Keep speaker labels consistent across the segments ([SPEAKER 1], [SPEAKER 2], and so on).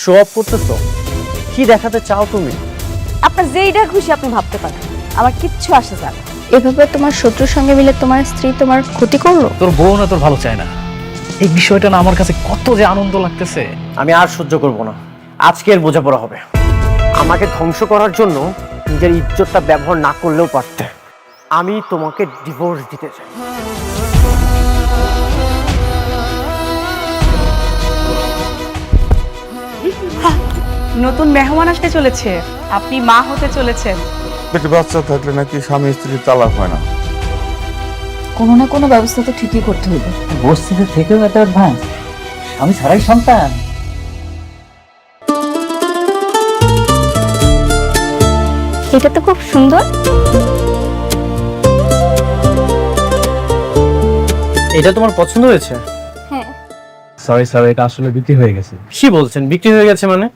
[SPEAKER 1] Show off করতেছো? কি দেখাতে চাও তুমি?
[SPEAKER 2] আপনার যেইটা খুশি আপনি ভাবতে পারেন, আমার কিচ্ছু আসে যায় না।
[SPEAKER 3] এভাবে তোমার শত্রুর সঙ্গে মিলে তোমার স্ত্রী তোমার ক্ষতি করলো।
[SPEAKER 4] তোর বউ না তোর ভালো চায় না, এই বিষয়টা না আমার কাছে কত যে আনন্দ লাগতেছে।
[SPEAKER 1] আমি আর সহ্য করব না, আজকের বোঝাপড়া হবে। আমাকে ধ্বংস করার জন্য নিজের ইজ্জতটা ব্যবহার না করলেও পারতে। আমি তোমাকে ডিভোর্স দিতে চাই।
[SPEAKER 5] নতুন মেহমান আসতে চলেছে, আপনি মা হতে চলেছেন।
[SPEAKER 6] পেটে বাচ্চা থাকলে নাকি স্বামী স্ত্রীর তালাক হয় না।
[SPEAKER 3] কোনো না কোনো ব্যবস্থা তো ঠিকই করতে হবে।
[SPEAKER 7] বস্তিতে থেকেও এত অ্যাডভান্স, স্বামী ছাড়াই সন্তান।
[SPEAKER 3] এটা তো খুব সুন্দর।
[SPEAKER 1] এটা তোমার পছন্দ হয়েছে?
[SPEAKER 3] হ্যাঁ।
[SPEAKER 4] সরি স্যার, এটা আসলে বিক্রি হয়ে গেছে।
[SPEAKER 1] কি বলছেন বিক্রি হয়ে গেছে মানে?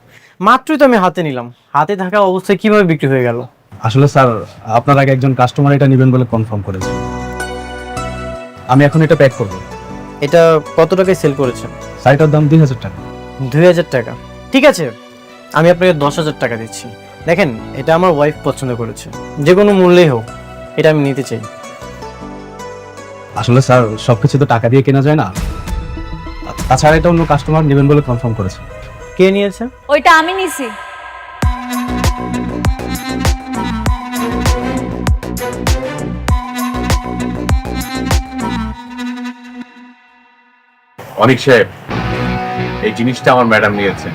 [SPEAKER 1] মাত্রই তো আমি হাতে নিলাম, হাতে থাকা অবস্থায় কিভাবে বিক্রি হয়ে গেল?
[SPEAKER 4] আসলে স্যার, আপনার আগে একজন কাস্টমার এটা নেবেন বলে কনফার্ম করেছে। আমি এখন এটা প্যাক করব।
[SPEAKER 1] এটা কত টাকায় সেল করেছেন?
[SPEAKER 4] শাড়িটার দাম 2000 টাকা।
[SPEAKER 1] 2000 টাকা? ঠিক আছে, আমি আপনাকে 10,000 টাকা দিচ্ছি। দেখেন, এটা আমার ওয়াইফ পছন্দ করেছে, যে কোনো মূল্যেই হোক এটা আমি নিতে চাই।
[SPEAKER 4] আসলে স্যার, সবকিছু তো টাকা দিয়ে কেনা যায় না। তাছাড়া এটা অন্য কাস্টমার নেবেন বলে কনফার্ম করেছে।
[SPEAKER 1] কে নিয়েছে?
[SPEAKER 2] ওইটা আমি নিছি।
[SPEAKER 6] অনিক সাহেব, এই জিনিসটা আমার ম্যাডাম নিয়েছে,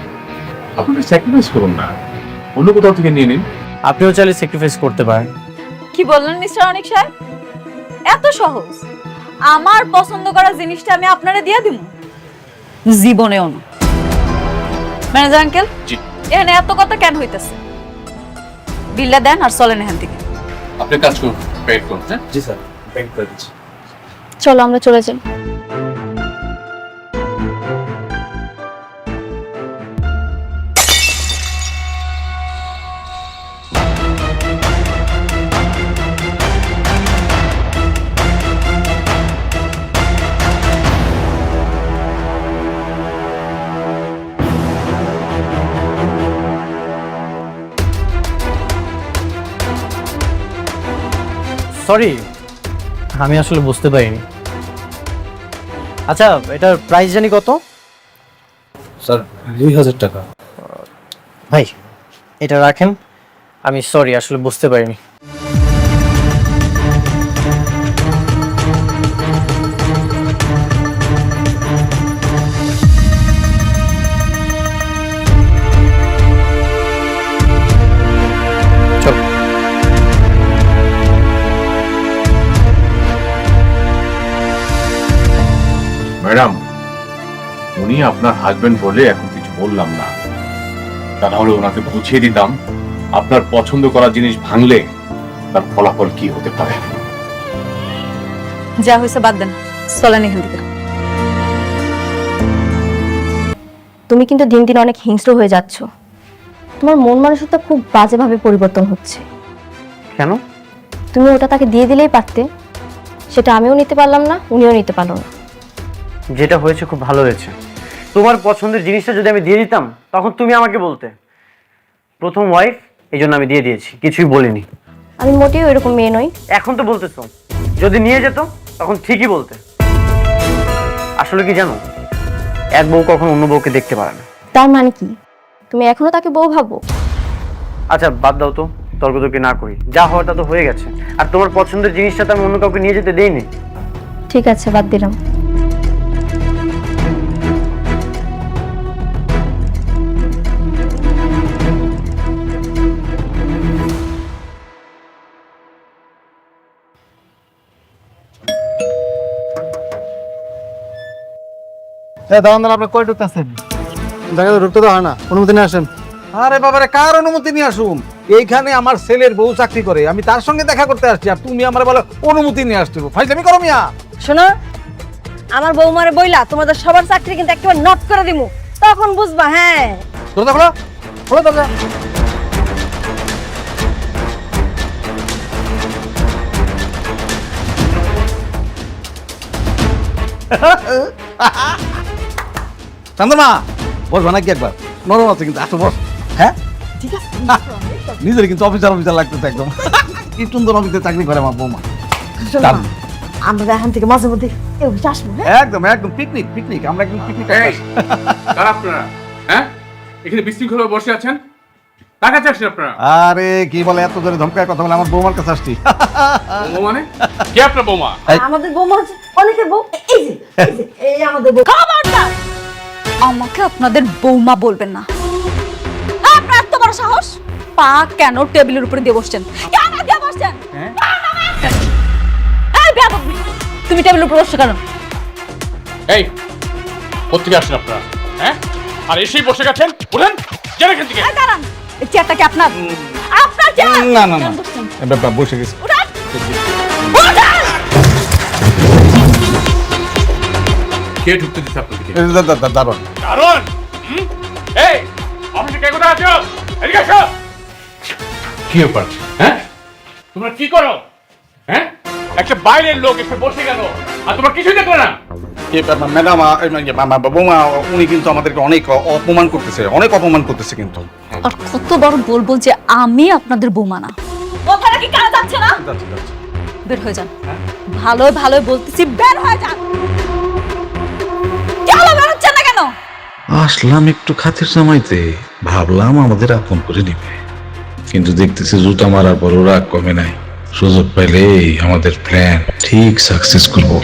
[SPEAKER 6] আপনারা স্যাক্রিফাইস করুন না, অন্য কোথাও থেকে নিয়ে নিন।
[SPEAKER 1] আপনিও চাইলে স্যাক্রিফাইস করতে পারেন।
[SPEAKER 2] কি বললেন মিস্টার অনিক সাহেব? এত সহজ? আমার পছন্দ করা জিনিসটা আমি আপনারে দিয়ে দিব? জীবনেও না। ম্যানেজার আঙ্কেল,
[SPEAKER 6] জি।
[SPEAKER 2] এখানে এত কথা কেন হইতেছে? বিলটা দেন আর চলেন এখান থেকে।
[SPEAKER 6] আপনি কাজ করুন, পেড করুন। হ্যাঁ,
[SPEAKER 4] জি স্যার, প্যাক করে দিচ্ছি।
[SPEAKER 3] চলো আমরা চলে যাই।
[SPEAKER 1] সরি, আমি আসলে বুঝতে পারিনি। আচ্ছা, এটার প্রাইস জানি কত?
[SPEAKER 4] স্যার 2000 টাকা।
[SPEAKER 1] ভাই, এটা রাখেন। আমি সরি, আসলে বুঝতে পারিনি। চল।
[SPEAKER 6] ম্যাডাম, উনি আপনার হাজবেন্ড বলে এখন কিছু বললাম না, তা নাহলে ওনাকে বুঝিয়ে দিতাম আপনার পছন্দ করা জিনিস ভাঙলে তার ফলাফল কি হতে পারে।
[SPEAKER 2] যা হয়েছে বাদ দেন, চলেন এখান থেকে।
[SPEAKER 3] তুমি কিন্তু দিন দিন অনেক হিংস্র হয়ে যাচ্ছ। তোমার মন মানসিকতা খুব বাজেভাবে পরিবর্তন হচ্ছে।
[SPEAKER 1] কেন?
[SPEAKER 3] তুমি ওটা তাকে দিয়ে দিলেই পারতে, সেটা আমিও নিতে পারলাম না, উনিও নিতে পারলো না।
[SPEAKER 1] যেটা হয়েছে খুব ভালো হয়েছে। তোমার পছন্দের জিনিসটা যদি আমি দিয়ে দিতাম, তখন তুমি আমাকে বলতে প্রথম ওয়াইফ, এই জন্য আমি দিয়ে দিয়েছি, কিছুই বলিনি।
[SPEAKER 3] আমি মোটেও এরকম মেয়ে নই।
[SPEAKER 1] এখন তো বলতেছো যদি নিয়ে যেত তখন ঠিকই বলতে। আসলে কি জানো, এক বউ কখনো অন্য বউকে দেখতে পারে না।
[SPEAKER 3] তার মানে কি তুমি এখনো তাকে বউ ভাবো?
[SPEAKER 1] আচ্ছা বাদ দাও তো, তর্কতর্কি না করি, যা হওয়াটা তো হয়ে গেছে। আর তোমার পছন্দের জিনিসটা তো আমি অন্য কাউকে নিয়ে যেতে দেইনি।
[SPEAKER 3] ঠিক আছে, বাদ দিলাম।
[SPEAKER 8] দাঁড়ান, আপনি কই ঢুকতেছেন? দেখা ঢুকতে তো হয় না, অনুমতি নিয়ে আসেন। আরে বাবারে, কার অনুমতি নিয়ে আসুন? এইখানে আমার ছেলের বউ চাকরি করে, আমি তার সঙ্গে দেখা করতে আসছি, আর তুমি আমার বলো অনুমতি নিয়ে আসতে? ফাইজলামি করো মিয়া।
[SPEAKER 2] শোনো, আমার বৌমারে বইলা তোমাদের সবার চাকরি কিন্তু একেবারে নট করে দিমু, তখন বুঝবা। হ্যাঁ,
[SPEAKER 8] দরজা খোলো, খোলো দরজা। চন্দ্রমা, বসবা নাকি একবার? নরম আছে কিন্তু আসো বস। হ্যাঁ ঠিক আছে। নিজের কিন্তু অফিসার অফিসার লাগতেছে একদম। কি সুন্দর অফিসে চাকরি করে আমার বৌমা। দারুণ।
[SPEAKER 3] আমরা এখান থেকে মাঝে মধ্যে আসবো।
[SPEAKER 8] একদম একদম পিকনিক পিকনিক আমরা একদম পিকনিক।
[SPEAKER 6] কারা আপনারা? হ্যাঁ, এখানে বিশৃঙ্খল বসে আছেন, টাকা চাচ্ছেন আপনারা?
[SPEAKER 8] আরে কি বলে এত জোরে ধমকায় কথা বলে, আমার বৌমার কাছে আসছি।
[SPEAKER 6] বৌমা মানে কে আপনার বৌমা?
[SPEAKER 3] আমাদের বৌমা হচ্ছে অনেকের বউ। এই যে এই আমাদের বউ।
[SPEAKER 2] খবরদার আমাকে আপনাদের বৌমা বলবেন না। আপনার এত বড় সাহস, পা কেন টেবিলের উপরে দিয়ে বসছেন? কেন দিয়ে বসছেন? এই বেয়াদব, তুমি টেবিলের উপরে বসছো কেন?
[SPEAKER 6] এই কোত্থেকে আসছেন আপনারা? হ্যাঁ, আর এসেই বসে গেছেন, উঠেন যান এখান থেকে।
[SPEAKER 2] এই দাঁড়ান, এই চেয়ারটা কি আপনার? আপনার চেয়ার?
[SPEAKER 8] না না না
[SPEAKER 2] কেন বসছেন?
[SPEAKER 8] বসে গেছি।
[SPEAKER 2] উঠেন! উঠেন!
[SPEAKER 6] কে ঢুকতে দিচ্ছে আপনাদেরকে?
[SPEAKER 8] দারুণ।
[SPEAKER 6] কারণ এই অফিসে কে কোথায় আছো? এদিকে আসো। কি ব্যাপার? হ্যাঁ, তোমরা কি করো? হ্যাঁ, একটা বাইরের লোক এসে বসে গেল আর তোমরা কিছুই দেখলে না।
[SPEAKER 8] ম্যাডাম বৌমা উনি কিন্তু আমাদেরকে অনেক অপমান করতেছে, অনেক অপমান করতেছে কিন্তু।
[SPEAKER 2] আর কতবার বলবো যে আমি আপনাদের বৌমা না? কথাটা কি কানে যাচ্ছে না? বের হয়ে যান। ভালো ভালো বলতেছি, বের হয়ে যান। কেন বের হচ্ছেন না কেন?
[SPEAKER 9] আসলাম একটু খাতির জামাইতে, ভাবলাম আমাদের আপন করে নিবে, কিন্তু দেখতেছি জুতা মারার পর ওরা কমে নাই। সুযোগ পাইলে আমাদের প্ল্যান ঠিক সাকসেস করবো।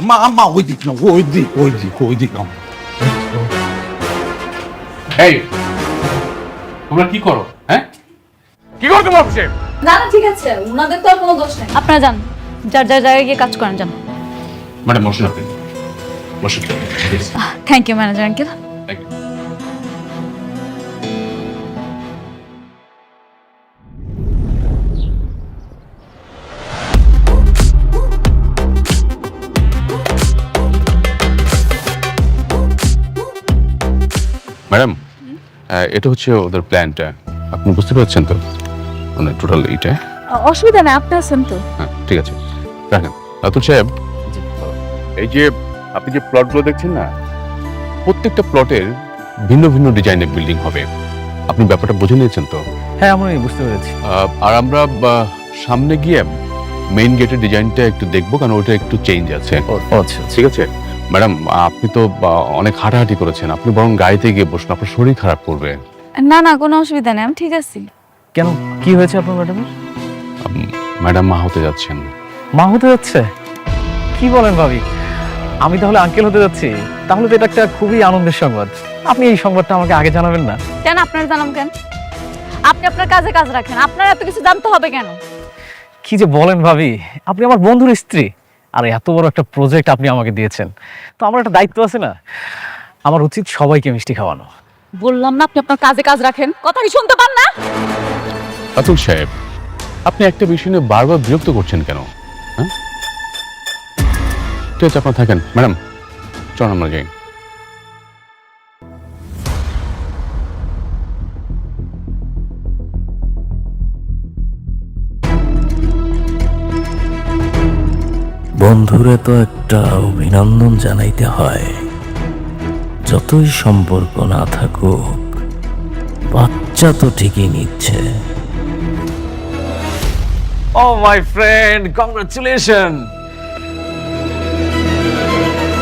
[SPEAKER 8] আম্মা আম্মা ওই দিক না, ওই দিক ওই দিক ওই দিক।
[SPEAKER 6] এই তোমরা কি করো? হ্যাঁ, কি করো তোমরা অফিসে?
[SPEAKER 2] না না ঠিক আছে, ওনাদের তো আর কোনো দোষ নেই। আপনারা যান, যার যার জায়গায় গিয়ে কাজ করেন, যান।
[SPEAKER 6] ম্যাডাম বসুন আপনি, বসুন।
[SPEAKER 2] Thank you manager uncle.
[SPEAKER 6] Thank you. Madam, এটা হচ্ছে ওদের প্ল্যানটা, আপনি বুঝতে পারছেন তো? মানে টোটাল এইটা।
[SPEAKER 2] অসুবিধা নেই, আপনি আছেন তো।
[SPEAKER 6] হ্যাঁ ঠিক আছে, রাখেন। রাতুল সাহেব, এই যে আপনি যে প্লটগুলো দেখছেন না, প্রত্যেকটা প্লটের ভিন্ন ভিন্ন ডিজাইনের বিল্ডিং হবে। আপনি ব্যাপারটা বুঝে নিয়েছেন তো?
[SPEAKER 4] হ্যাঁ আমি বুঝতে পেরেছি।
[SPEAKER 6] আর আমরা সামনে গিয়ে মেইন গেটের ডিজাইনটা একটু দেখবো, কারণ ওটা একটু চেঞ্জ আছে।
[SPEAKER 4] আচ্ছা
[SPEAKER 6] ঠিক আছে ম্যাডাম, আপনি তো অনেক হাঁটাহাঁটি করেছেন, আপনি বরং গাড়িতে গিয়ে বসুন, আপনার শরীর খারাপ করবে।
[SPEAKER 2] না না কোনো অসুবিধা নেই, আমি ঠিক আছি।
[SPEAKER 4] কেন, কি হয়েছে আপনার ম্যাডামের?
[SPEAKER 6] ম্যাডাম মা হতে যাচ্ছেন।
[SPEAKER 4] মা হতে যাচ্ছে? কি বলেন ভাবি, আমি তাহলে আঙ্কেল হতে যাচ্ছি? তাহলে তো এটা একটা খুবই আনন্দের সংবাদ। আপনি এই সংবাদটা আমাকে আগে জানাবেন না?
[SPEAKER 2] কেন আপনার জানাম কেন? আপনি আপনার কাজে কাজ রাখেন, আপনার এত কিছু জানতে হবে কেন?
[SPEAKER 4] কি যে বলেন ভাবি, আপনি আমার বন্ধুর স্ত্রী, আর এত বড় একটা প্রজেক্ট আপনি আমাকে দিয়েছেন, তো আমার একটা দায়িত্ব আছে না? আমার উচিত সবাইকে মিষ্টি খাওয়ানো।
[SPEAKER 2] বললাম না আপনি আপনার কাজে কাজ রাখেন, কথা কি শুনতে পান না?
[SPEAKER 6] রাতুল সাহেব, আপনি একটা বিষয় নিয়ে বারবার বিরক্ত করছেন কেন? হ্যাঁ ঠিক আছে, আপনার থাকেন। ম্যাডাম চল আমরা যাই।
[SPEAKER 9] বন্ধুরে তো একটা অভিনন্দন জানাইতে হয়, যতই সম্পর্ক না থাকুক, বাচ্চা তো ঠিকই নিচ্ছে।
[SPEAKER 4] ও মাই ফ্রেন্ড, কংগ্রাচুলেশন।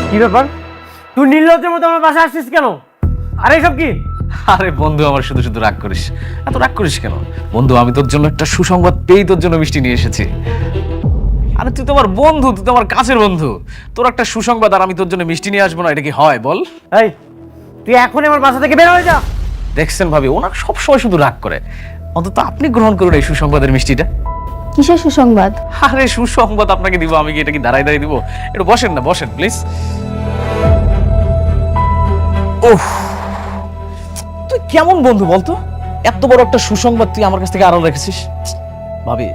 [SPEAKER 1] কি ব্যাপার, তুই নির্লজ্জের মতো আমার বাসায় আসছিস কেন? আরে এসব কি?
[SPEAKER 4] আরে বন্ধু, আমার শুধু শুধু রাগ করিস, এত রাগ করিস কেন? বন্ধু, আমি তোর জন্য একটা সুসংবাদ পেয়েই তোর জন্য মিষ্টি নিয়ে এসেছি। আরে তুই তো আমার বন্ধু, তুই তো আমার কাছের বন্ধু, তোর একটা সুসংবাদ আর আমি তোর জন্য মিষ্টি নিয়ে আসবো না, এটা কি হয় বল?
[SPEAKER 1] এই তুই এখনই আমার বাসা থেকে বের হয়ে যা।
[SPEAKER 4] দেখছেন ভাবি, ওনার সবসময় শুধু রাগ করে, অন্তত আপনি গ্রহণ করুন এই সুসংবাদের মিষ্টিটা।
[SPEAKER 3] কিসের সুসংবাদ?
[SPEAKER 4] আরে সুসংবাদ আপনাকে দিব, আমি কি এটা কি দাঁড়াই দাঁড়িয়ে দিব? একটু বসেন না, বসেন প্লিজ। ওহ, তুই কেমন বন্ধু বলতো? এত বড় একটা সুসংবাদ তুই আমার কাছ থেকে আড়াল রেখেছিস। ভাবি,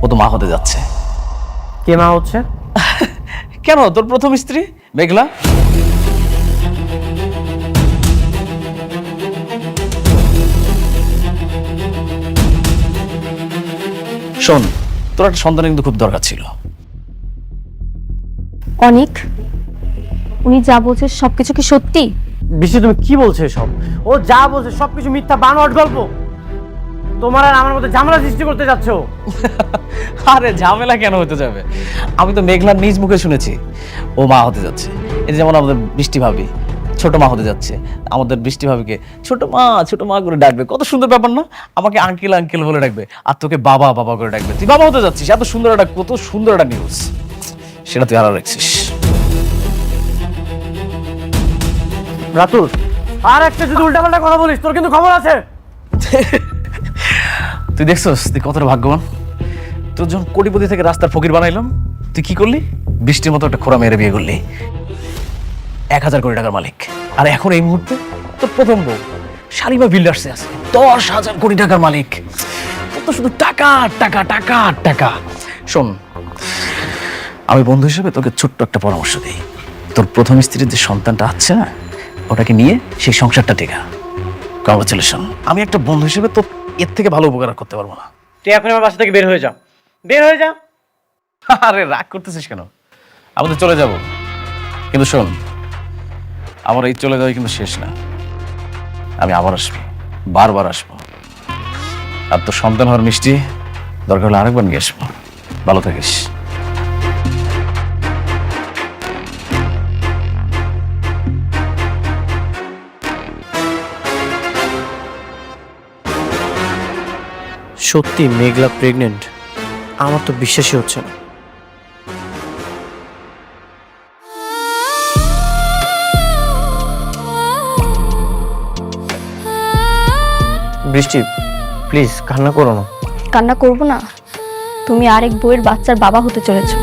[SPEAKER 4] ও তো মা হতে যাচ্ছে।
[SPEAKER 1] কে মা হচ্ছে?
[SPEAKER 4] কেন, তোর প্রথম স্ত্রী মেঘলা। শোন, তোর একটা সন্তানের কিন্তু খুব দরকার ছিল।
[SPEAKER 3] অনেক উনি যা বলছে সবকিছু কি সত্যি?
[SPEAKER 1] বৃষ্টি, তুমি কি বলছো এসব? ও যা বলছে সবকিছু মিথ্যা, বানোয়াট গল্প। তোমার আর আমার মধ্যে ঝামেলা সৃষ্টি করতে যাচ্ছ।
[SPEAKER 4] আরে ঝামেলা কেন হতে যাবে? আমি তো মেঘলার নিজ মুখে শুনেছি ও মা হতে যাচ্ছে। এই যেমন আমাদের বৃষ্টি ভাবি ছোট মা হতে যাচ্ছে, আমাদের বৃষ্টি ভাবিকে ছোট মা করে ডাকবে। কত সুন্দর ব্যাপার না? আমাকে আঙ্কেল আঙ্কেল বলে ডাকবে, আর তোকে বাবা বাবা করে ডাকবে। তুই বাবা হতে যাচ্ছিস, এত সুন্দর একটা, কত সুন্দর একটা নিউজ, সেটা তুই আরো রাখছিস।
[SPEAKER 1] রাতুল, আর একটা যদি উল্টাপাল্টা কথা বলিস তোর কিন্তু খবর আছে।
[SPEAKER 4] তুই দেখছস তুই কতটা ভাগ্যবান। তোর যখন কোটিপতি থেকে রাস্তার ফকির বানাইলাম, তুই কি করলি? বৃষ্টির মতো একটা খোড়া মেরে বিয়ে করলি, 1000 কোটি টাকার মালিক। আর এখন এই মুহূর্তে তোর প্রথম বউ শালিমা বিল্ডার্সে আছে, 10,000 কোটি টাকার মালিক। তোর তো শুধু টাকা টাকা টাকা টাকা। শোন, আমি বন্ধু হিসেবে তোকে ছোট্ট একটা পরামর্শ দিই। তোর প্রথম স্ত্রীর যে সন্তানটা আছে না, ওটাকে নিয়ে সেই সংসারটা টেকা। কংগ্রাচুলেশন। আমি একটা বন্ধু হিসেবে তো এর থেকে ভালো উপকার করতে পারবো না।
[SPEAKER 1] তুই এখন আমার বাসা থেকে বের হয়ে যা, বের হয়ে যা।
[SPEAKER 4] আরে রাগ করতেছিস কেন? আমাদের চলে যাব, কিন্তু শোন, আমার এই চলে যাওয়া কিন্তু শেষ না। আমি আবার আসবো, বারবার আসবো। আর তোর সন্তান হওয়ার মিষ্টি দরকার হলে আরেকবার নিয়ে আসবো। ভালো থাকিস।
[SPEAKER 1] সত্যি মেঘলা প্রেগনেন্ট? আমার তো বিশ্বাসই হচ্ছে না। বৃষ্টি, প্লিজ কান্না করো না।
[SPEAKER 3] কান্না করব না? তুমি আরেক বউয়ের বাচ্চার বাবা হতে চলেছো,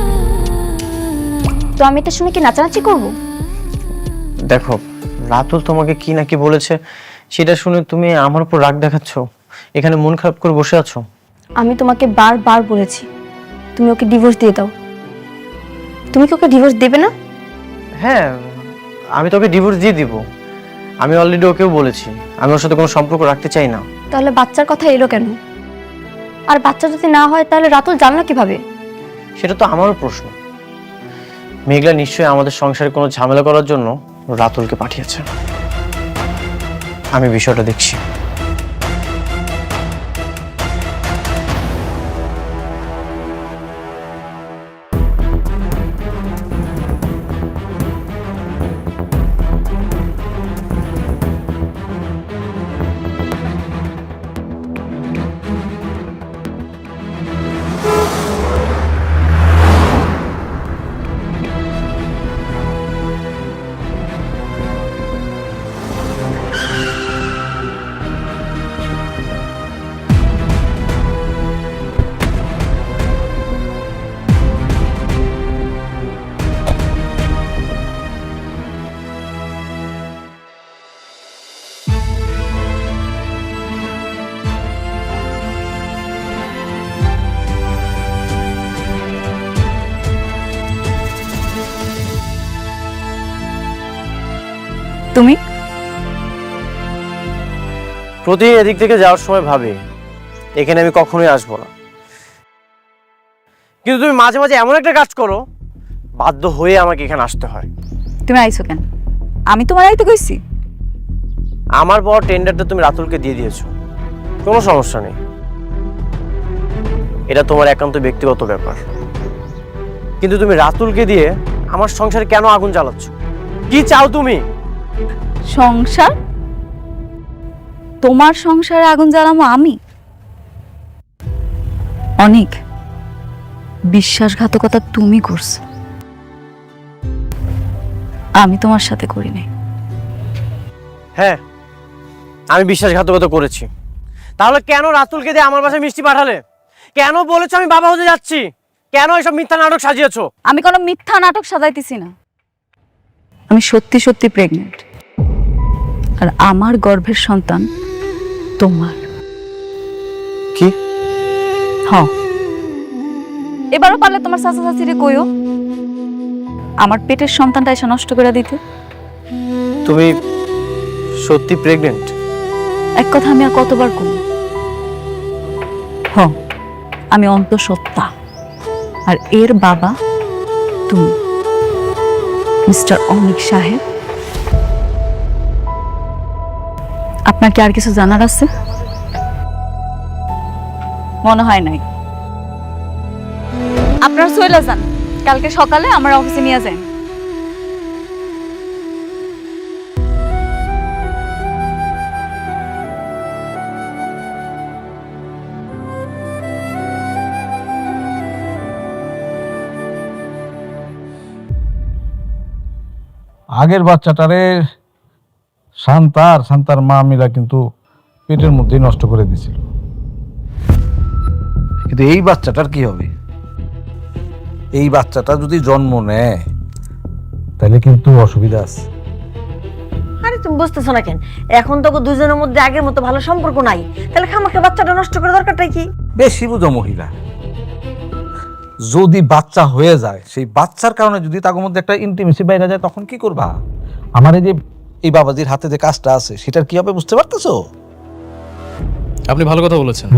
[SPEAKER 3] তো আমি এটা শুনে কি নাচানাচি করব?
[SPEAKER 1] দেখো, রাতুল তোমাকে কি নাকি বলেছে, সেটা শুনে তুমি আমার উপর রাগ দেখাচ্ছ, এখানে মন খারাপ করে বসে আছো।
[SPEAKER 3] আমি তোমাকে বারবার বলেছি তুমি ওকে ডিভোর্স দিয়ে দাও। তুমি কি ওকে ডিভোর্স দেবে না?
[SPEAKER 1] হ্যাঁ, আমি তোকে ডিভোর্স দিয়ে দিব। আমি অলরেডি ওকেও বলেছি আমি ওর সাথে কোনো সম্পর্ক রাখতে চাই না।
[SPEAKER 3] তাহলে বাচ্চার কথা এলো কেন? আর বাচ্চা যদি না হয় তাহলে রাতুল জানলো কিভাবে?
[SPEAKER 1] সেটা তো আমারও প্রশ্ন। মেঘলা নিশ্চয়ই আমাদের সংসারে কোনো ঝামেলা করার জন্য রাতুলকে পাঠিয়েছে। আমি বিষয়টা দেখছি।
[SPEAKER 2] তুমি
[SPEAKER 1] প্রতিদিন এদিক থেকে যাওয়ার সময় ভাবি এখানে আমি কখনোই আসবো না, কিন্তু তুমি মাঝে মাঝে এমন একটা কাজ করো বাধ্য হয়ে আমাকে এখানে আসতে হয়।
[SPEAKER 2] তুমি আইছো কেন? আমি তোমার আইতে কইছি?
[SPEAKER 1] আমার বড় টেন্ডারটা তুমি রাতুলকে দিয়ে দিয়েছো, কোনো সমস্যা নেই, এটা তোমার একান্ত ব্যক্তিগত ব্যাপার। কিন্তু তুমি রাতুলকে দিয়ে আমার সংসারে কেন আগুন জ্বালাচ্ছ? কি চাও তুমি?
[SPEAKER 2] সংসার? তোমার সংসারে আগুন জ্বালামো আমি? অনেক বিশ্বাসঘাতকতা তুমি করছো, আমি তোমার সাথে করি নাই।
[SPEAKER 1] হ্যাঁ, আমি বিশ্বাসঘাতকতা করেছি। তাহলে কেন রাতুলকে দিয়ে আমার বাসায় মিষ্টি পাঠালে? কেন বলেছো আমি বাবা হতে যাচ্ছি? কেন এসব মিথ্যা নাটক সাজিয়েছো?
[SPEAKER 2] আমি কোনো মিথ্যা নাটক সাজাইতেছি না, আমি সত্যি সত্যি প্রেগনেন্ট, আর আমার গর্ভের সন্তান তোমার।
[SPEAKER 1] কি?
[SPEAKER 2] হ্যাঁ, এবারও পারলে তোমার চাচা চাচিরে কইও আমার পেটের সন্তানটা এসে নষ্ট করে দিতে।
[SPEAKER 1] তুমি সত্যি প্রেগনেন্ট?
[SPEAKER 2] এক কথা আমি আর কতবার কই? হ্যাঁ, আমি অন্তঃসত্ত্বা, আর এর বাবা তুমি। মিস্টার অনিক সাহেব, আপনার কি আর কিছু জানার আছে? মনে হয় নাই। আপনারা চলে যান, কালকে সকালে আমার অফিসে নিয়ে যান।
[SPEAKER 8] আগের বাচ্চাটারে শান্তার মা মিলা কিন্তু পেটের মধ্যেই নষ্ট করে দিছিল, কিন্তু এই বাচ্চাটার কি হবে? এই বাচ্চাটা যদি জন্ম নেয় তাহলে কিন্তু অসুবিধা আছে।
[SPEAKER 10] আরে তুমি বুঝতেছো না কেন? এখন তো দুজনের মধ্যে আগের মতো ভালো সম্পর্ক নাই, তাহলে খামাখা বাচ্চাটা নষ্ট করে দরকারটা কি?
[SPEAKER 8] বেশি বুঝো মহিলা। যদি বাচ্চা হয়ে যায়, সেই বাচ্চার কারণে যদি তার মধ্যে একটা ইন্টিমেসি বাইরে যায়, তখন কি করবা? আমার এই যে এই বাবাজির হাতে যে কাজটা আছে, সেটার কি হবে বুঝতে পারতেছো?
[SPEAKER 11] আপনি ভালো কথা বলেছেন।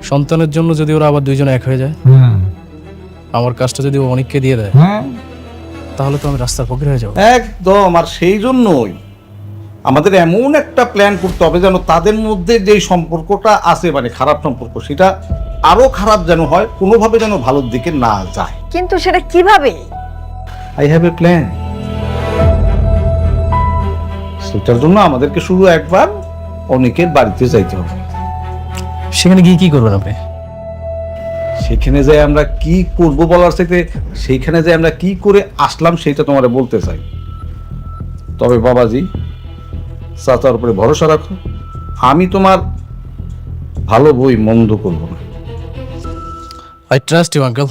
[SPEAKER 11] সন্তানের জন্য যদি ওরা আবার দুইজন এক হয়ে যায়, আমার কাজটা যদি ও অনেককে দিয়ে দেয়, তাহলে তো আমি রাস্তার ফকির হয়ে যাবো।
[SPEAKER 8] একদম। আর সেই জন্যই আমাদের এমন একটা প্ল্যান করতে হবে যেন তাদের মধ্যে যে সম্পর্কটা আছে, মানে খারাপ সম্পর্ক, সেটা আরো খারাপ যেন হয়, কোনোভাবে যেন ভালোর দিকে না যায়।
[SPEAKER 10] কিন্তু সেটা কিভাবে?
[SPEAKER 8] I have a plan. সেটার জন্য আমাদেরকে শুধু একবার অনেকের বাড়িতে যাইতে হবে।
[SPEAKER 11] সেখানে গিয়ে কি করবেন আপনি?
[SPEAKER 8] সেখানে যাই আমরা কি করব বলার চাইতে সেইখানে যাই আমরা কি করে আসলাম সেটা তোমারে বলতে চাই। তবে বাবাজি, চাচার উপরে ভরসা রাখো, আমি তোমার ভালো বই মন্দ করব না।
[SPEAKER 11] I trust you uncle.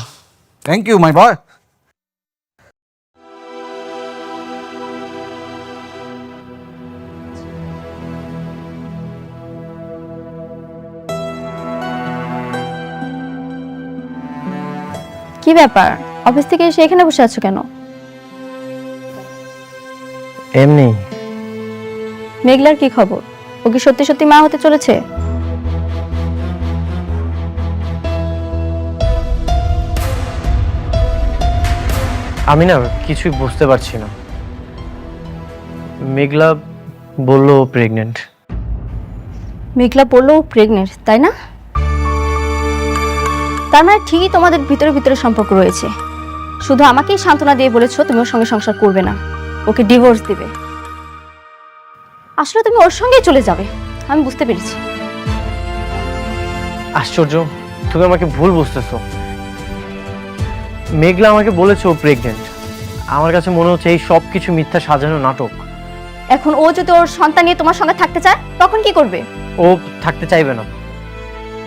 [SPEAKER 8] Thank you my boy.
[SPEAKER 3] কি ব্যাপার, অফিস থেকে এসে এখানে বসে আছো কেন?
[SPEAKER 1] এমনি।
[SPEAKER 3] মেঘলার কি খবর? ও কি সত্যি সত্যি মা হতে চলেছে?
[SPEAKER 1] আমি না কিছুই বুঝতে পারছি না। মেঘলা বলল প্রেগনেন্ট।
[SPEAKER 3] মেঘলা বললো ও প্রেগনেন্ট, তাই না? তার মানে ঠিকই তোমাদের ভিতরে ভিতরে সম্পর্ক রয়েছে। শুধু আমাকেই সান্ত্বনা দিয়ে বলেছো তুমি ওর সঙ্গে সংসার করবে না, ওকে ডিভোর্স দিবে। আসলে তুমি ওর সঙ্গেই চলে যাবে, আমি বুঝতে পেরেছি।
[SPEAKER 1] আশ্চর্য, তুমি আমাকে ভুল বুঝতেছো। মেঘলা আমাকে বলেছে ও প্রেগনেন্ট। আমার কাছে মনে হচ্ছে এই সব কিছু মিথ্যা সাজানো নাটক।
[SPEAKER 3] এখন ও যদি ওর সন্তান নিয়ে তোমার সঙ্গে থাকতে চায়, তখন কি করবে?
[SPEAKER 1] ও থাকতে চাইবে না।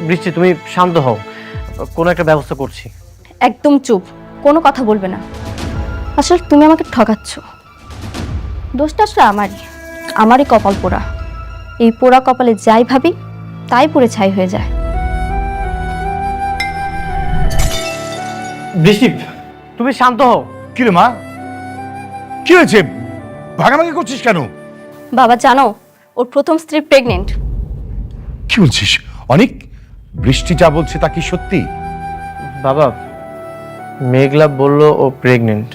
[SPEAKER 1] বৃষ্টি, তুমি শান্ত হও, কোনো একটা ব্যবস্থা করছি।
[SPEAKER 3] একদম চুপ, কোনো কথা বলবে না। আসলে তুমি আমাকে ঠকাচ্ছ। দোষটা আসলে আমারই কপাল পোড়া। এই পোড়া কপালে যাই ভাবি তাই পুড়ে ছাই হয়ে যায়।
[SPEAKER 1] বৃষ্টি, তুমি শান্ত হও।
[SPEAKER 6] কি রে মা, কি হয়েছে? ভাগাভাগি করছিস কেন?
[SPEAKER 3] বাবা জানো, ওর প্রথম স্ত্রী প্রেগনেন্ট।
[SPEAKER 6] কি বলছিস? অনেক বৃষ্টি যা বলছে তা কি সত্যি?
[SPEAKER 1] বাবা, মেঘলা বলল ও প্রেগনেন্ট।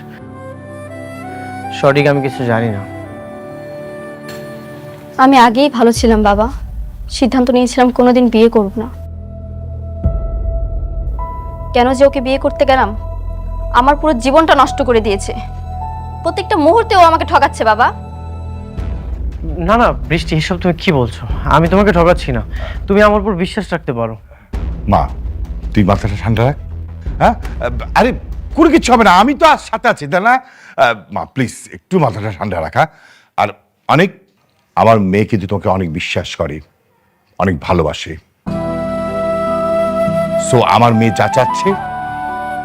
[SPEAKER 1] সঠিক আমি কিছু জানি না।
[SPEAKER 3] আমি আগেই ভালো ছিলাম বাবা, সিদ্ধান্ত নিয়েছিলাম কোনোদিন বিয়ে করব না। কেন যে ওকে বিয়ে করতে গেলাম, আমার পুরো জীবনটা নষ্ট করে দিয়েছে। প্রত্যেকটা মুহূর্তে ও আমাকে ঠকাচ্ছে বাবা।
[SPEAKER 1] না না বৃষ্টি, এসব তুমি কি বলছো? আমি তোমাকে ঠকাচ্ছি না, তুমি আমার উপর বিশ্বাস রাখতে পারো।
[SPEAKER 6] মা, তুই মাথাটা ঠান্ডা রাখ। হ্যাঁ, আরে কোনো কিছু হবে না, আমি তো আর সাথে আছি, তাই না? মা প্লিজ একটু মাথাটা ঠান্ডা রাখা। আর অনেক, আমার মেয়ে কিন্তু তোমাকে অনেক বিশ্বাস করে, অনেক ভালোবাসে। সো আমার মেয়ে যা চাচ্ছে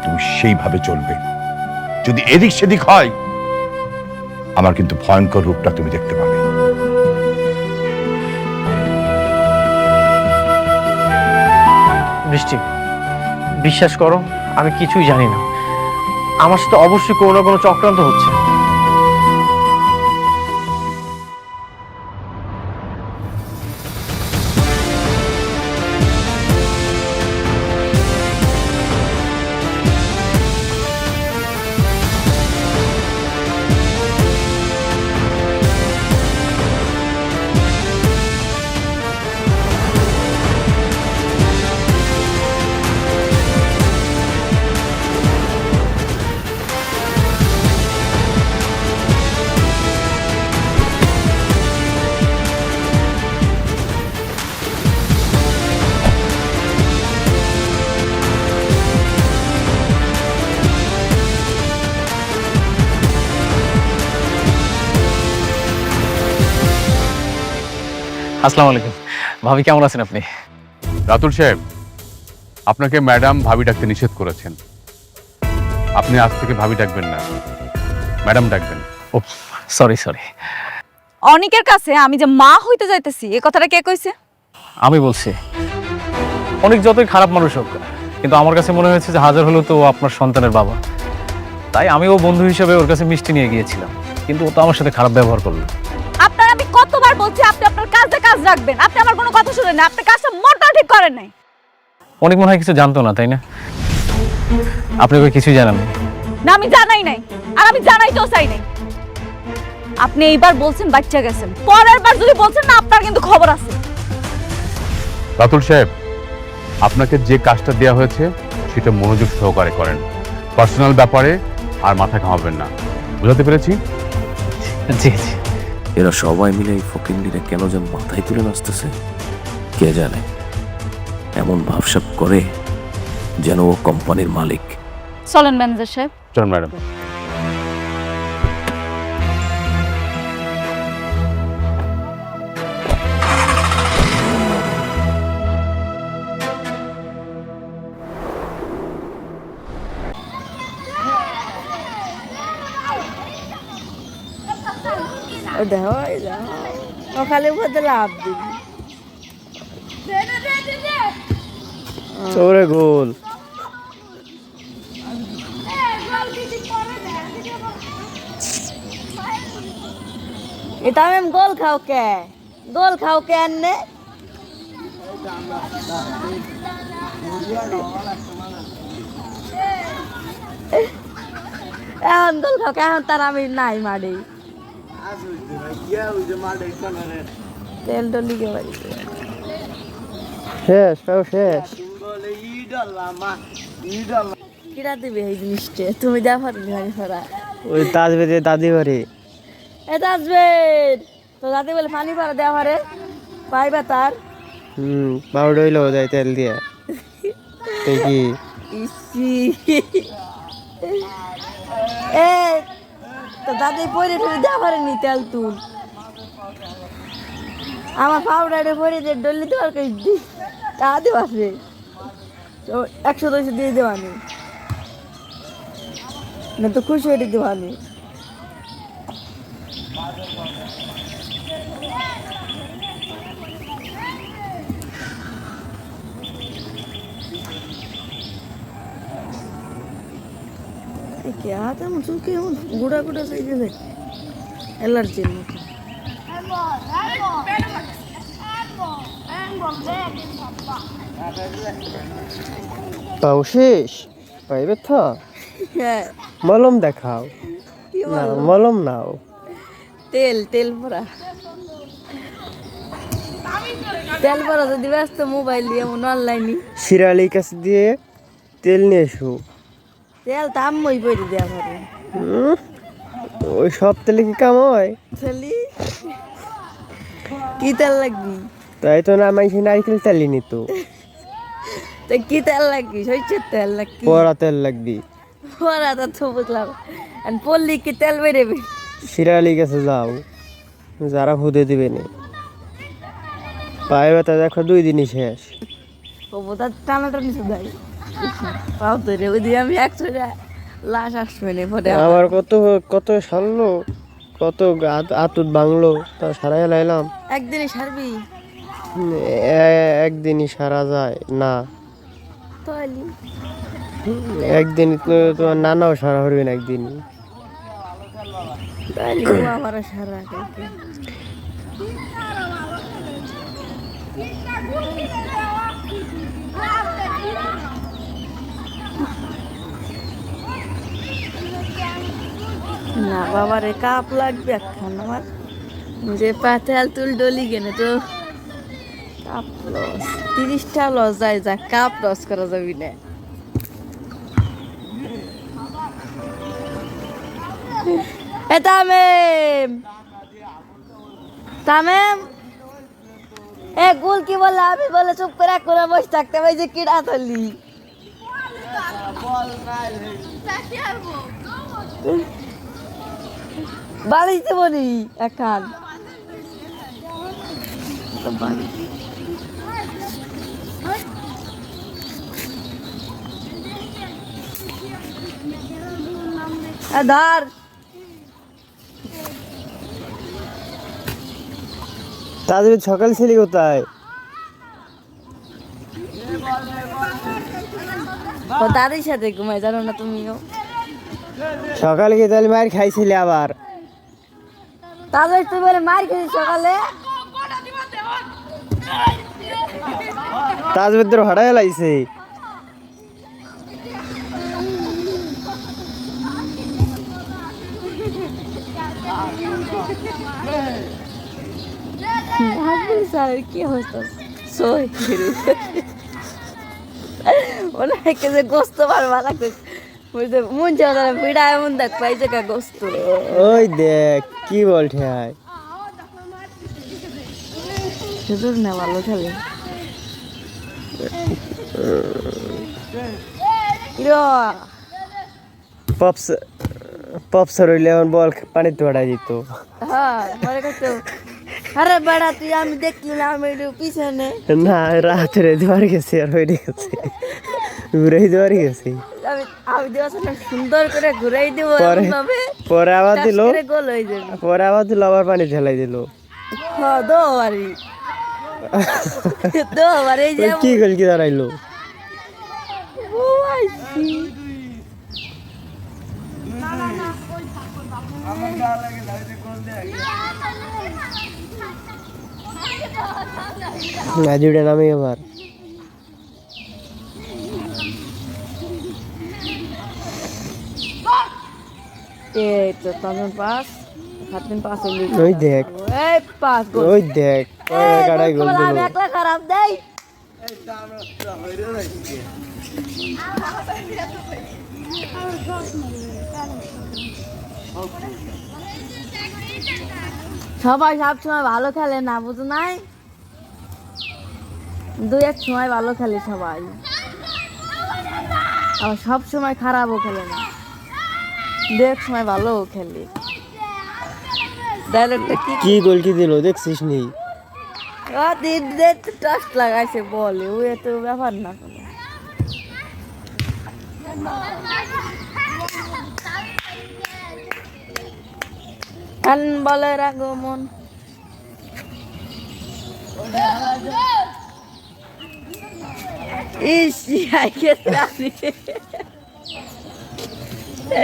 [SPEAKER 6] তুমি সেইভাবে চলবে। যদি এদিক সেদিক হয়, আমার কিন্তু ভয়ঙ্কর রূপটা তুমি দেখতে পাবে।
[SPEAKER 1] বৃষ্টি, বিশ্বাস করো, আমি কিছুই জানি না। আমার সাথে অবশ্যই কোনো না কোনো চক্রান্ত হচ্ছে।
[SPEAKER 4] আসসালামু আলাইকুম। ভাবি কেমন আছেন আপনি?
[SPEAKER 6] রাতুল সাহেব, আপনাকে ম্যাডাম ভাবি ডাকতে নিষেধ করেছেন। আপনি আজ থেকে ভাবি ডাকবেন না, ম্যাডাম ডাকবেন।
[SPEAKER 4] ও সরি সরি।
[SPEAKER 2] অনিকের কাছে আমি যে মা হইতে যাইতেছি এই কথাটা কে কইছে?
[SPEAKER 4] আমি বলছি, অনেক যতই খারাপ মানুষ হোক, কিন্তু আমার কাছে মনে হয়েছে যে হাজার হলেও তো ও আপনার সন্তানের বাবা। তাই আমি ও বন্ধু হিসেবে ওর কাছে মিষ্টি নিয়ে গিয়েছিলাম, কিন্তু ও তো আমার সাথে খারাপ ব্যবহার করলো।
[SPEAKER 2] আপনার আমি কতবার বলছি আপনি আপনার কাজে কাজ রাখবেন, আপনি আমার কোনো কথা শুনেন না, আপনি কাজটা মোটেও ঠিক করেন নাই।
[SPEAKER 4] অনেক মনে হয় কিছু জানতো না, তাই না? আপনি ওকে কিছুই জানান না।
[SPEAKER 2] না আমি জানাই নাই, আর আমি জানাইতেও চাই নাই। আপনি এইবার বলছেন বাচ্চা গেছেন, পরের বার যদি বলছেন না আপনার কিন্তু খবর আছে।
[SPEAKER 6] রাতুল সাহেব, আপনাকে যে কাজটা দেওয়া হয়েছে সেটা মনোযোগ সহকারে করেন। পার্সোনাল ব্যাপারে আর মাথা ঘামাবেন না, বুঝাতে পেরেছি?
[SPEAKER 4] জি জি।
[SPEAKER 12] এরা সবাই মিলে এই ফকিন্ডিরে কেন যেন মাথায় তুলে নাচতেছে কে জানে। এমন ভাবসাব করে যেন ও কোম্পানির মালিক।
[SPEAKER 2] চলেন ম্যানেজার সাহেব।
[SPEAKER 6] চলুন ম্যাডাম।
[SPEAKER 10] সকালে বলতে লাভ দিবি
[SPEAKER 1] চোরে গোল।
[SPEAKER 10] এটা আমি গোল খাও কে আননে এখন গোল খাও কে, এখন তার আমি নাই মারি তেল ডলি কে বাড়ি
[SPEAKER 1] শেষ তাও শেষ।
[SPEAKER 10] কিরা দিবি এই জিনিসটা তুমি যা পারবি ভাই ফরা
[SPEAKER 1] ওই তাজবেদে দাদি বাড়ি।
[SPEAKER 10] এটা আসবে তো দাদি বলে পানি ভরা দেওয়া পারে পাইবা তার
[SPEAKER 1] পাউডার হইলো যায় তেল দিয়ে। তুই কি
[SPEAKER 10] ইসি এ তো দাদি পরে তুমি দেওয়া পারেনি তেল তুল আমার পাউডারে পরে যে ডলি দেওয়ার কাছে তা দেওয়া আছে 100-200 দিয়ে দেওয়ানি না তো খুশি হয়ে দেওয়ানি। হাতে এমন চুলকে এমন গুড়া গুড়া চাইতে যায় অ্যালার্জির মতো।
[SPEAKER 1] পাও শেষ পাইবে তো
[SPEAKER 10] হ্যাঁ
[SPEAKER 1] মলম দেখাও। না মলম নাও।
[SPEAKER 10] তেল ভরা যদি ব্যস্ত মোবাইল দিয়ে এমন অনলাইনে
[SPEAKER 1] শিরালির কাছে দিয়ে তেল নিয়ে এসো।
[SPEAKER 10] তেল তো আম্মই পরে দেওয়া পারে
[SPEAKER 1] ওই সব তেলে কি কাম হয়?
[SPEAKER 10] খালি কি তেল লাগবি?
[SPEAKER 1] তাই তো না আমি নারকেল তেলই নিত।
[SPEAKER 10] তো কি তেল লাগবি? সরষের তেল লাগবি?
[SPEAKER 1] পরা তেল লাগবি।
[SPEAKER 10] পরা তো বুঝলাম আর পল্লি কি তেল বেরোবে?
[SPEAKER 1] শিরালির কাছে যাও, যারা হুদে দিবে না। পায়ে ব্যথা দেখো 2 দিনই শেষ।
[SPEAKER 10] ও বোধ টানাটানি শুধাই পাও তো রে ওই দিয়ে আমি 100 লাশ আসবে না পরে
[SPEAKER 1] আমার কত সারলো, কত আতুত বাংলো, তা সারাই লাইলাম।
[SPEAKER 10] একদিনে সারবি?
[SPEAKER 1] একদিনই সারা যায় না।
[SPEAKER 10] তাহলে
[SPEAKER 1] একদিন তোমার নানাও সারা হরবে না একদিন।
[SPEAKER 10] তাহলে আমার সারা না বাবারে কাপ লাগবে এখন আমার যে পাতেল তুল ডলি গেলে তো কাপ লস 30টা লস যায় যা কাপ লস করা যাবি না। এ তামেম এ গুল কি বলে আমি বলে চুপ করে করে বসে থাকতে ভাই যে কিড়া ধরলি বাড়িতে বলি এখন তো বাড়ি ধর
[SPEAKER 1] তাদের সকাল ছিলি কোথায়?
[SPEAKER 10] ও দাদির সাথে ঘুমাই, জানো না তুমিও?
[SPEAKER 1] সকালে কি তাহলে মার খাইছিলি আবার?
[SPEAKER 10] তাদের তুই বলে মার খেয়েছি সকালে।
[SPEAKER 1] তাজ ভিতরে হঠাৎ লাইছে।
[SPEAKER 10] কি অবস্থা? সই ওনাকে যে গোস্ত ভালো লাগছে, মন চাওয়া পিড়া এমন দেখ পাইছে কা গোস্ত।
[SPEAKER 1] ওই দেখ কি বলছে আয়
[SPEAKER 10] সুদূর না ভালো খেলে।
[SPEAKER 1] পপস পপস রইলে বল পানিতে পড়াই দিত।
[SPEAKER 10] হ্যাঁ মনে করতো আরে বেড়া তুই, আমি দেখলি না, আমি পিছনে
[SPEAKER 1] না রাত্রে দেওয়ার গেছি আর হয়ে গেছে, ঘুরাই দেওয়ার গেছি।
[SPEAKER 10] আমি দেওয়ার সুন্দর করে ঘুরাই দেবো,
[SPEAKER 1] পরে আবার দিল,
[SPEAKER 10] গোল হয়ে যাবে।
[SPEAKER 1] পরে আবার দিল, আবার পানি ঢেলাই দিল। কি গল কি দাঁড়াইলো? জুড়ে নামে আবার
[SPEAKER 10] এই তো তখন পাস 7 দিন পাস হইলি।
[SPEAKER 1] ওই দেখ,
[SPEAKER 10] এই পাস গোল,
[SPEAKER 1] ওই দেখ কাড়াই গোল দিল।
[SPEAKER 10] আমি একলা খারাপ দেই। সবাই সব সময় ভালো খেলে না, বুঝো নাই? 2-1 সময় ভালো খেলে সবাই, আর সব সময় খারাপও খেলে না, 2-1 সময় ভালোও খেলে। ডায়লগটা
[SPEAKER 1] কি গোল কি দিল দেখছিস নি?
[SPEAKER 10] টাচ লাগাইছে বলে, ওই এত ব্যাপার না কোনো। বলের আগমন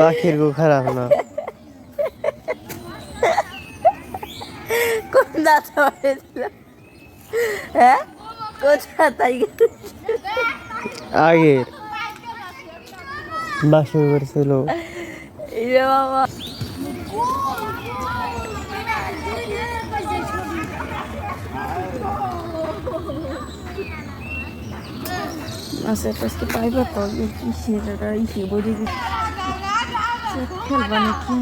[SPEAKER 1] পাখির গো খারাপ না।
[SPEAKER 10] কোন দাঁত হ্যাঁ কোথা তাই
[SPEAKER 1] আগে বাসর করেছিল।
[SPEAKER 10] বাবা আচ্ছা আজকে পাইবা তো কি সেটা ইসে বলে খেলবা নাকি?